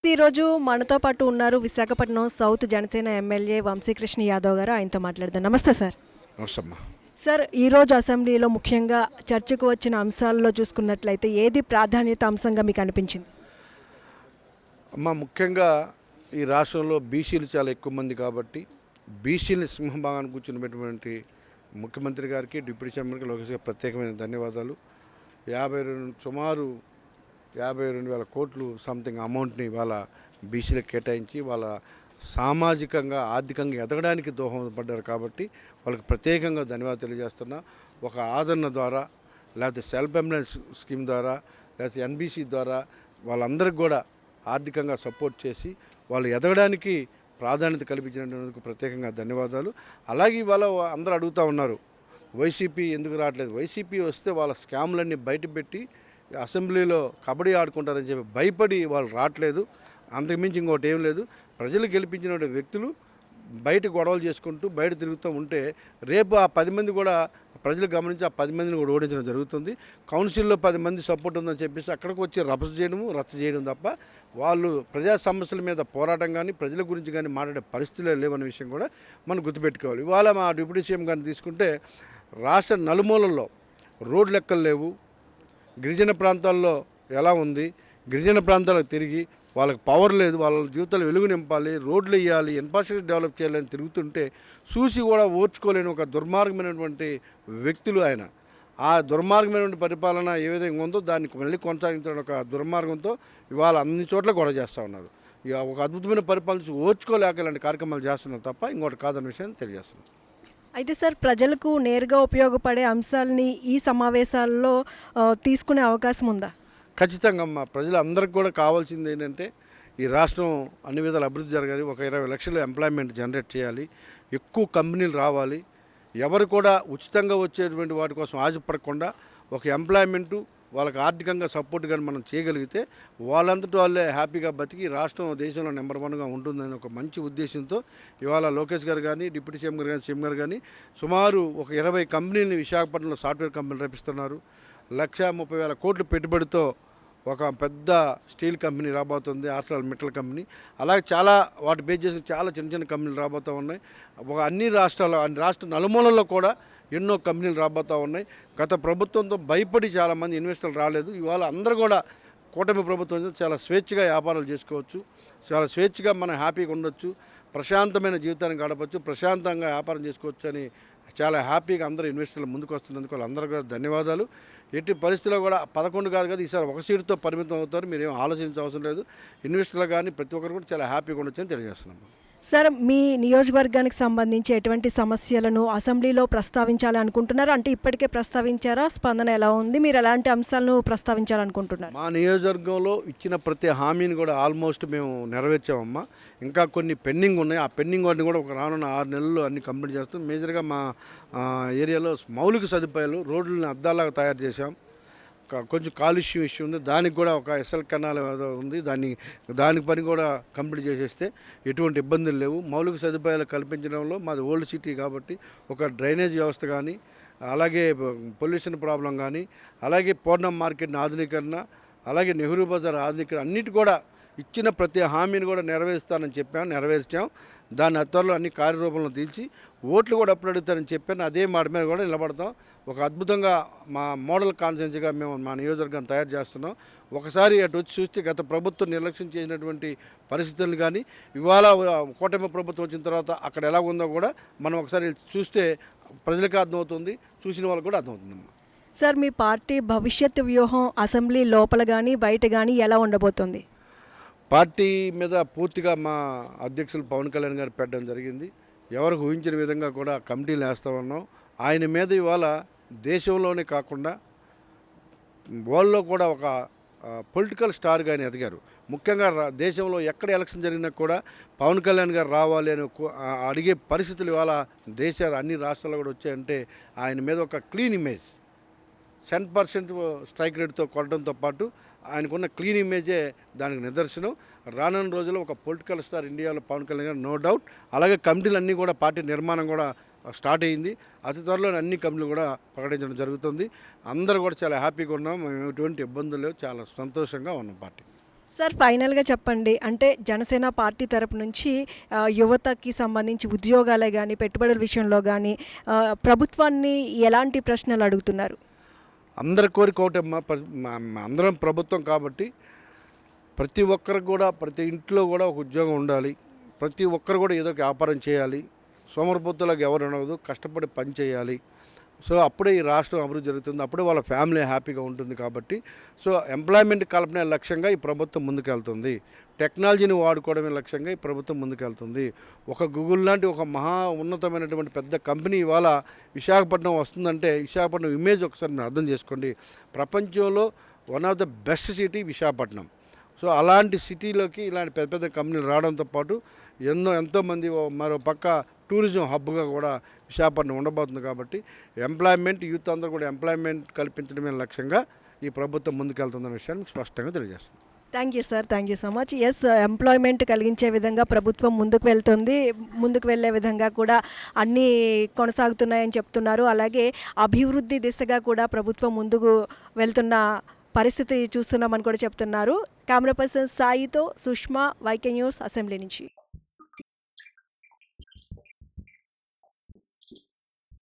ఈరోజు మనతో పాటు ఉన్నారు విశాఖపట్నం సౌత్ జనసేన ఎమ్మెల్యే వంశీకృష్ణ యాదవ్ గారు. ఆయనతో మాట్లాడదాం. నమస్తే సార్. నమస్తమ్మా. సార్, ఈరోజు అసెంబ్లీలో ముఖ్యంగా చర్చకు వచ్చిన అంశాల్లో చూసుకున్నట్లయితే ఏది ప్రాధాన్యత అంశంగా మీకు అనిపించింది? అమ్మ, ముఖ్యంగా ఈ రాష్ట్రంలో బీసీలు చాలా ఎక్కువ మంది కాబట్టి బీసీని సింహభాగాన్ని కూర్చున్నటువంటి ముఖ్యమంత్రి గారికి, డిప్యూటీ చైర్మన్కి, లోకేష్ గారికి ప్రత్యేకమైన ధన్యవాదాలు. సుమారు 52,000 కోట్లు సంథింగ్ అమౌంట్ని వాళ్ళ బీసీలకు కేటాయించి వాళ్ళ సామాజికంగా ఆర్థికంగా ఎదగడానికి దోహదపడ్డారు కాబట్టి వాళ్ళకి ప్రత్యేకంగా ధన్యవాదాలు తెలియజేస్తున్నా. ఒక ఆదరణ ద్వారా, లేకపోతే సెల్ఫ్ ఎంప్లాయ్మెంట్ స్కీమ్ ద్వారా, లేకపోతే ఎన్బీసీ ద్వారా వాళ్ళందరికీ కూడా ఆర్థికంగా సపోర్ట్ చేసి వాళ్ళు ఎదగడానికి ప్రాధాన్యత కల్పించినందుకు ప్రత్యేకంగా ధన్యవాదాలు. అలాగే ఇవాళ అందరూ అడుగుతూ ఉన్నారు, వైసీపీ ఎందుకు రావట్లేదు? వైసీపీ వస్తే వాళ్ళ స్కామ్లన్నీ బయటపెట్టి అసెంబ్లీలో కబడ్డీ ఆడుకుంటారని చెప్పి భయపడి వాళ్ళు రావట్లేదు. అంతకుమించి ఇంకోటి ఏం లేదు. ప్రజలు గెలిపించిన వ్యక్తులు బయట గొడవలు చేసుకుంటూ బయట తిరుగుతూ ఉంటే రేపు ఆ 10 మంది కూడా ప్రజలు గమనించి ఆ 10 మందిని కూడా ఓడించడం జరుగుతుంది. కౌన్సిల్లో 10 మంది సపోర్ట్ ఉందని చెప్పేసి అక్కడికి వచ్చి రచ్చ చేయడం తప్ప వాళ్ళు ప్రజా సమస్యల మీద పోరాటం కానీ ప్రజల గురించి కానీ మాట్లాడే పరిస్థితులే లేవన్న విషయం కూడా మనం గుర్తుపెట్టుకోవాలి. ఇవాళ మా డిప్యూటీ సీఎం గారిని తీసుకుంటే రాష్ట్ర నలుమూలల్లో రోడ్లు ఎక్కలు లేవు. గిరిజన ప్రాంతాల్లో ఎలా ఉంది? గిరిజన ప్రాంతాలకు తిరిగి వాళ్ళకి పవర్ లేదు, వాళ్ళ జీవితాలు వెలుగు నింపాలి, రోడ్లు వేయాలి, ఇన్ఫ్రాస్ట్రక్చర్ డెవలప్ చేయాలని తిరుగుతుంటే చూసి కూడా ఓర్చుకోలేని ఒక దుర్మార్గమైనటువంటి వ్యక్తులు ఆయన. ఆ దుర్మార్గమైనటువంటి పరిపాలన ఏ విధంగా ఉందో దాన్ని మళ్ళీ కొనసాగించడం ఒక దుర్మార్గంతో ఇవాళ అన్ని చోట్ల గొడవ చేస్తూ ఉన్నారు. ఇక ఒక అద్భుతమైన పరిపాలన చూసి ఓర్చుకోలేక ఇలాంటి కార్యక్రమాలు చేస్తున్నారు తప్ప ఇంకోటి కాదన్న విషయాన్ని తెలియజేస్తున్నారు. అయితే సార్, ప్రజలకు నేరుగా ఉపయోగపడే అంశాలని ఈ సమావేశాల్లో తీసుకునే అవకాశం ఉందా? ఖచ్చితంగా అమ్మ, ప్రజలందరికీ కూడా కావాల్సింది ఏంటంటే ఈ రాష్ట్రం అన్ని విధాలు అభివృద్ధి జరగాలి. ఒక 20 లక్షల ఎంప్లాయ్మెంట్ జనరేట్ చేయాలి, ఎక్కువ కంపెనీలు రావాలి. ఎవరు కూడా ఉచితంగా వచ్చేటువంటి వాటి కోసం ఆశపడకుండా ఒక ఎంప్లాయ్మెంటు వాళ్ళకి ఆర్థికంగా సపోర్ట్ కానీ మనం చేయగలిగితే వాళ్ళంతటి వాళ్ళే హ్యాపీగా బతికి రాష్ట్రం దేశంలో నెంబర్ 1గా ఉంటుందని ఒక మంచి ఉద్దేశంతో ఇవాళ లోకేష్ గారు కానీ, డిప్యూటీ సీఎం గారు కానీ, సీఎం గారు కానీ సుమారు ఒక 20 కంపెనీలని విశాఖపట్నంలో సాఫ్ట్వేర్ కంపెనీలు రప్పిస్తున్నారు. 1,30,000 కోట్ల పెట్టుబడితో ఒక పెద్ద స్టీల్ కంపెనీ రాబోతుంది, ఆర్సెల్ మెటల్ కంపెనీ. అలాగే చాలా వాటి బేస్ చేసి చాలా చిన్న చిన్న కంపెనీలు రాబోతూ ఉన్నాయి. అన్ని రాష్ట్ర నలుమూలల్లో కూడా ఎన్నో కంపెనీలు రాబోతూ ఉన్నాయి. గత ప్రభుత్వంతో భయపడి చాలామంది ఇన్వెస్టర్లు రాలేదు. ఇవాళ అందరూ కూడా కూటమి ప్రభుత్వం చాలా స్వేచ్ఛగా వ్యాపారాలు చేసుకోవచ్చు, చాలా స్వేచ్ఛగా మనం హ్యాపీగా ఉండొచ్చు, ప్రశాంతమైన జీవితాన్ని గడపచ్చు, ప్రశాంతంగా వ్యాపారం చేసుకోవచ్చు అని చాలా హ్యాపీగా అందరూ ఇన్వెస్టర్లు ముందుకు వస్తున్నందుకు వాళ్ళందరూ కూడా ధన్యవాదాలు. ఎట్టి పరిస్థితుల్లో కూడా 11 కాదు కదా, ఈసారి ఒక సీటుతో పరిమితం అవుతారు. మీరేం ఆలోచించే అవసరం లేదు. ఇన్వెస్టర్లు కానీ ప్రతి ఒక్కరు కూడా చాలా హ్యాపీగా ఉండొచ్చని తెలియజేస్తున్నాం. సార్, మీ నియోజకవర్గానికి సంబంధించి ఎటువంటి సమస్యలను అసెంబ్లీలో ప్రస్తావించాలి అనుకుంటున్నారు? అంటే ఇప్పటికే ప్రస్తావించారా? స్పందన ఎలా ఉంది? మీరు ఎలాంటి అంశాలను ప్రస్తావించాలనుకుంటున్నారు? మా నియోజకవర్గంలో ఇచ్చిన ప్రతి హామీని కూడా ఆల్మోస్ట్ మేము నెరవేర్చామమ్మా. ఇంకా కొన్ని పెండింగ్ ఉన్నాయి. ఆ పెండింగ్ వాటిని కూడా ఒక రానున్న 6 నెలల్లో అన్ని కంప్లీట్ చేస్తాం. మేజర్గా మా ఏరియాలో మౌలిక సదుపాయాలు, రోడ్లను అద్దాలాగా తయారు చేశాం. కొంచెం కాలుష్యం ఇష్యూ ఉంది, దానికి కూడా ఒక ఎస్ఎల్ కెనాల్ ఉంది, దానికి పని కూడా కంప్లీట్ చేసేస్తే ఎటువంటి ఇబ్బందులు లేవు. మౌలిక సదుపాయాలు కల్పించడంలో మాది ఓల్డ్ సిటీ కాబట్టి ఒక డ్రైనేజ్ వ్యవస్థ కానీ, అలాగే పొల్యూషన్ ప్రాబ్లం కానీ, అలాగే పూర్ణం మార్కెట్ని ఆధునీకరణ, అలాగే నెహ్రూ బజార్ ఆధునీకరణ అన్నిటి కూడా ఇచ్చిన ప్రతి హామీని కూడా నెరవేరుస్తానని చెప్పాను, నెరవేర్చాం. దాన్ని త్వరలో అన్ని కార్యరూపంలో తీర్చి ఓట్లు కూడా అప్పుడు అడుగుతారని చెప్పాను. అదే మాట మీద కూడా నిలబడతాం. ఒక అద్భుతంగా మా మోడల్ కాన్స్టిట్యున్సీగా మేము మా నియోజకవర్గాన్ని తయారు చేస్తున్నాం. ఒకసారి అటు వచ్చి చూస్తే గత ప్రభుత్వం నిర్లక్ష్యం చేసినటువంటి పరిస్థితులు కానీ ఇవాళ కూటమి ప్రభుత్వం వచ్చిన తర్వాత అక్కడ ఎలా ఉందో కూడా మనం ఒకసారి చూస్తే ప్రజలకు అర్థమవుతుంది, చూసిన వాళ్ళకి కూడా అర్థమవుతుందమ్మా. సార్, మీ పార్టీ భవిష్యత్తు వ్యూహం అసెంబ్లీ లోపల కానీ బయట కానీ ఎలా ఉండబోతుంది? పార్టీ మీద పూర్తిగా మా అధ్యక్షులు పవన్ కళ్యాణ్ గారు పెట్టడం జరిగింది. ఎవరికి ఊహించిన విధంగా కూడా కమిటీలు వేస్తూ ఉన్నాం. ఆయన మీద ఇవాళ దేశంలోనే కాకుండా వరల్డ్లో కూడా ఒక పొలిటికల్ స్టార్గా ఆయన ఎదిగారు. ముఖ్యంగా దేశంలో ఎక్కడ ఎలక్షన్ జరిగినా కూడా పవన్ కళ్యాణ్ గారు రావాలి అని అడిగే పరిస్థితులు ఇవాళ అన్ని రాష్ట్రాల్లో కూడా వచ్చాయంటే ఆయన మీద ఒక క్లీన్ ఇమేజ్ 10% స్ట్రైక్ రేట్తో కొట్టడంతో పాటు ఆయనకున్న క్లీన్ ఇమేజే దానికి నిదర్శనం. రానున్న రోజుల్లో ఒక పొలిటికల్ స్టార్ ఇండియాలో పవన్ కళ్యాణ్ గారు, నో డౌట్. అలాగే కమిటీలు అన్నీ కూడా పార్టీ నిర్మాణం కూడా స్టార్ట్ అయ్యింది. అతి త్వరలో అన్ని కంపెనీలు కూడా ప్రకటించడం జరుగుతుంది. అందరూ కూడా చాలా హ్యాపీగా ఉన్నాం. మేము ఎటువంటి ఇబ్బందులు లేవు, చాలా సంతోషంగా ఉన్నాం పార్టీ. సార్ ఫైనల్గా చెప్పండి, అంటే జనసేన పార్టీ తరపు నుంచి యువతకి సంబంధించి ఉద్యోగాలే కానీ పెట్టుబడుల విషయంలో కానీ ప్రభుత్వాన్ని ఎలాంటి ప్రశ్నలు అడుగుతున్నారు? అందరి కోరిక ఒకటమ్మా, అందరం ప్రభుత్వం కాబట్టి ప్రతి ఒక్కరికి కూడా ప్రతి ఇంట్లో కూడా ఒక ఉద్యోగం ఉండాలి. ప్రతి ఒక్కరు కూడా ఏదో ఒక వ్యాపారం చేయాలి. సోమరిపోతులకు ఎవరు ఉండదు, కష్టపడి పని చేయాలి. సో అప్పుడే ఈ రాష్ట్రం అభివృద్ధి జరుగుతుంది, అప్పుడే వాళ్ళ ఫ్యామిలీ హ్యాపీగా ఉంటుంది. కాబట్టి సో ఎంప్లాయ్మెంట్ కల్పనే లక్ష్యంగా ఈ ప్రభుత్వం ముందుకెళ్తుంది. టెక్నాలజీని వాడుకోవడమే లక్ష్యంగా ఈ ప్రభుత్వం ముందుకెళ్తుంది. ఒక గూగుల్ లాంటి ఒక మహా ఉన్నతమైనటువంటి పెద్ద కంపెనీ ఇవాళ విశాఖపట్నం వస్తుందంటే విశాఖపట్నం ఇమేజ్ ఒకసారి మీరు అర్థం చేసుకోండి. ప్రపంచంలో one of the best city Visakhapatnam. So అలాంటి సిటీలోకి ఇలాంటి పెద్ద పెద్ద కంపెనీలు రావడంతో పాటు ఎంతోమంది మరో పక్క టూరిజం హబ్గా కూడా విశాఖపట్నం ఉండబోతుంది. కాబట్టి ఎంప్లాయ్మెంట్ యూత్ అందరూ కూడా ఎంప్లాయ్మెంట్ కల్పించడమే లక్ష్యంగా ఈ ప్రభుత్వం ముందుకెళ్తుందనే విషయాన్ని మీకు స్పష్టంగా తెలియజేస్తుంది. Thank you sir, thank you so much. Yes, employment కలిగించే విధంగా ప్రభుత్వం ముందుకు వెళ్తుంది, ముందుకు వెళ్ళే విధంగా కూడా అన్నీ కొనసాగుతున్నాయని చెప్తున్నారు. అలాగే అభివృద్ధి దిశగా కూడా ప్రభుత్వం ముందుకు వెళ్తున్న పరిస్థితి చూస్తున్నామని కూడా చెప్తున్నారు. కెమెరా పర్సన్ సాయితో సుష్మా, వైకే న్యూస్, అసెంబ్లీ నుంచి.